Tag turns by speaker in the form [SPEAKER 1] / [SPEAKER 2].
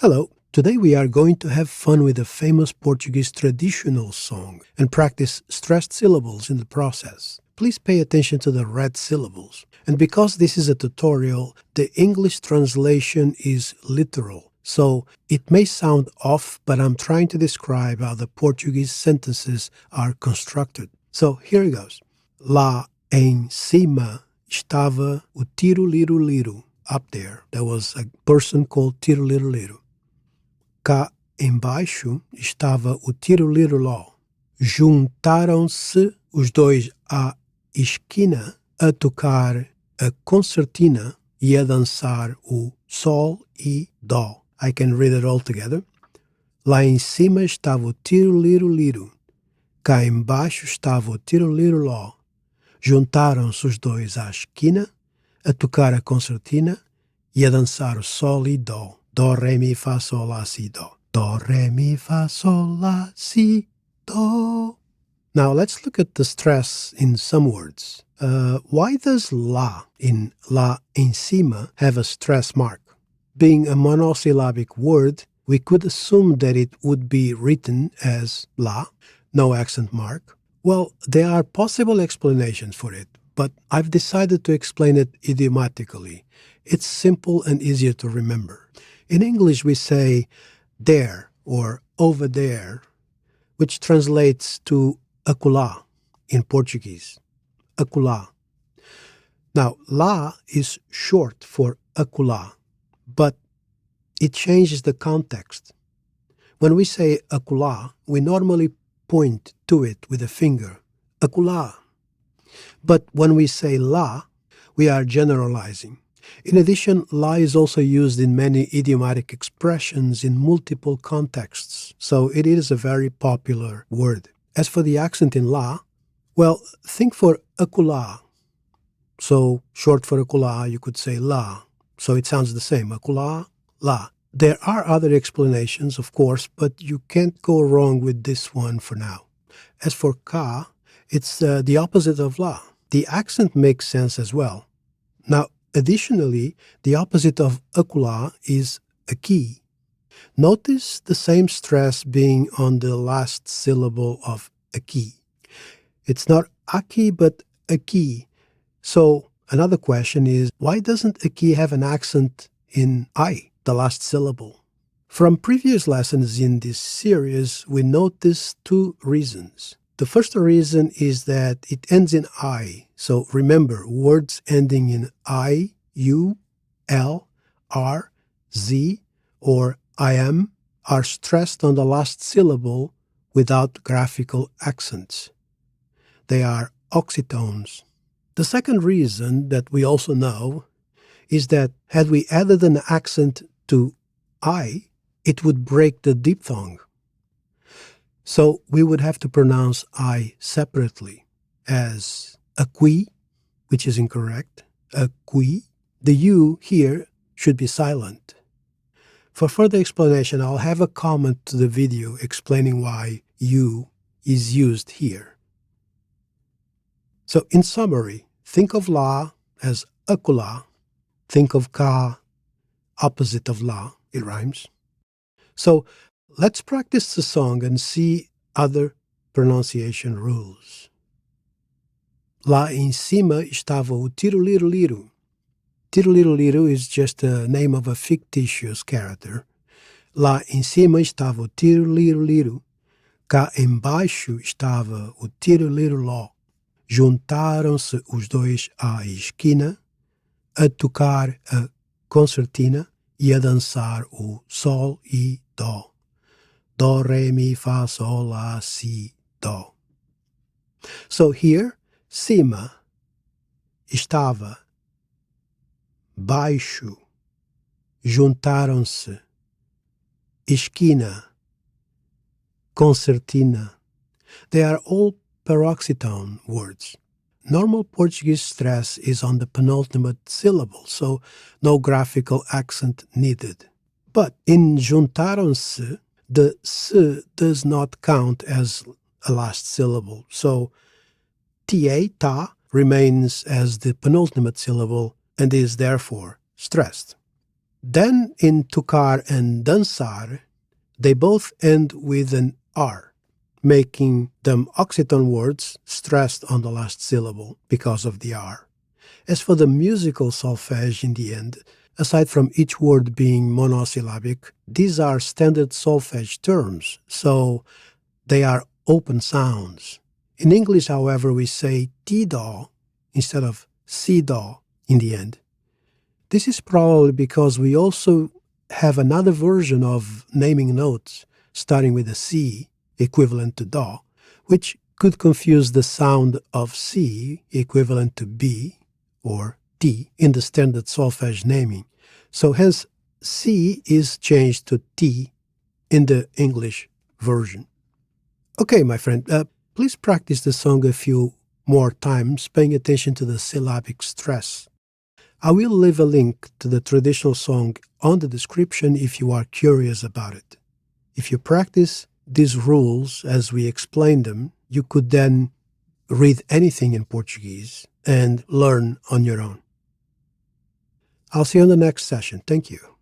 [SPEAKER 1] Hello, today we are going to have fun with a famous Portuguese traditional song and practice stressed syllables in the process. Please pay attention to the red syllables. And because this is a tutorial, the English translation is literal. So it may sound off, but I'm trying to describe how the Portuguese sentences are constructed. So here it goes. Lá em cima estava o Tiro-Liro-Liro. Up there was a person called Tiro-Liro-Liro. Cá embaixo estava o Tiro-Liro-Ló. Juntaram-se os dois à esquina a tocar a concertina e a dançar o sol e dó. I can read it all together. Lá em cima estava o Tiro-Liro-Liro. Cá embaixo estava o Tiro-Liro-Ló. Juntaram-se os dois à esquina a tocar a concertina e a dançar o sol e dó. Dó, ré, mi, fá, sol, lá, si, dó. Dó, ré, mi, fá, sol, lá, si, dó. Now let's look at the stress in some words. Why does lá in lá em cima have a stress mark? Being a monosyllabic word, we could assume that it would be written as lá, no accent mark. Well, there are possible explanations for it, but I've decided to explain it idiomatically. It's simple and easier to remember. In English, we say there or over there, which translates to acolá in Portuguese. Acolá. Now, lá is short for acolá, but it changes the context. When we say acolá, we normally point to it with a finger. Acolá. But when we say lá, we are generalizing. In addition, lá is also used in many idiomatic expressions in multiple contexts, so it is a very popular word. As for the accent in lá, well, think for acolá. So, short for acolá, you could say lá. So it sounds the same, acolá, lá. There are other explanations, of course, but you can't go wrong with this one for now. As for cá, it's the opposite of lá. The accent makes sense as well. Now, additionally, the opposite of acolá is aqui. Notice the same stress being on the last syllable of aqui. It's not aqui, but aqui. So another question is, why doesn't aqui have an accent in I, the last syllable? From previous lessons in this series, we noticed two reasons. The first reason is that it ends in I. So remember, words ending in I, U, L, R, Z, or I am are stressed on the last syllable without graphical accents. They are oxytones. The second reason that we also know is that had we added an accent to I, it would break the diphthong. So we would have to pronounce I separately as aqui, which is incorrect, aqui. The U here should be silent. For further explanation, I'll have a comment to the video explaining why U is used here. So in summary, think of lá as acolá, think of cá, opposite of lá, it rhymes. So let's practice the song and see other pronunciation rules. Lá em cima estava o Tiro-Liro-Liro. Tiro-Liro-Liro is just the name of a fictitious character. Lá em cima estava o Tiro-Liro-Liro. Cá embaixo estava o Tiro-Liro-Ló. Juntaram-se os dois à esquina a tocar a concertina e a dançar o sol e dó. Dó, ré, mi, fá, sol, lá, si, dó. So here, cima, estava, baixo, juntaram-se, esquina, concertina. They are all paroxytone words. Normal Portuguese stress is on the penultimate syllable, so no graphical accent needed. But in juntaram-se, the s does not count as a last syllable, so ta remains as the penultimate syllable and is therefore stressed. Then in tocar and dançar, they both end with an R, making them oxytone words stressed on the last syllable because of the R. As for the musical solfege in the end, aside from each word being monosyllabic, these are standard solfege terms, so they are open sounds. In English, however, we say T-do instead of C-do in the end. This is probably because we also have another version of naming notes starting with a C equivalent to do, which could confuse the sound of C equivalent to B or T in the standard solfege naming. So hence C is changed to T in the English version. Okay, my friend, please practice the song a few more times, paying attention to the syllabic stress. I will leave a link to the traditional song on the description if you are curious about it. If you practice these rules as we explain them, you could then read anything in Portuguese and learn on your own. I'll see you on the next session. Thank you.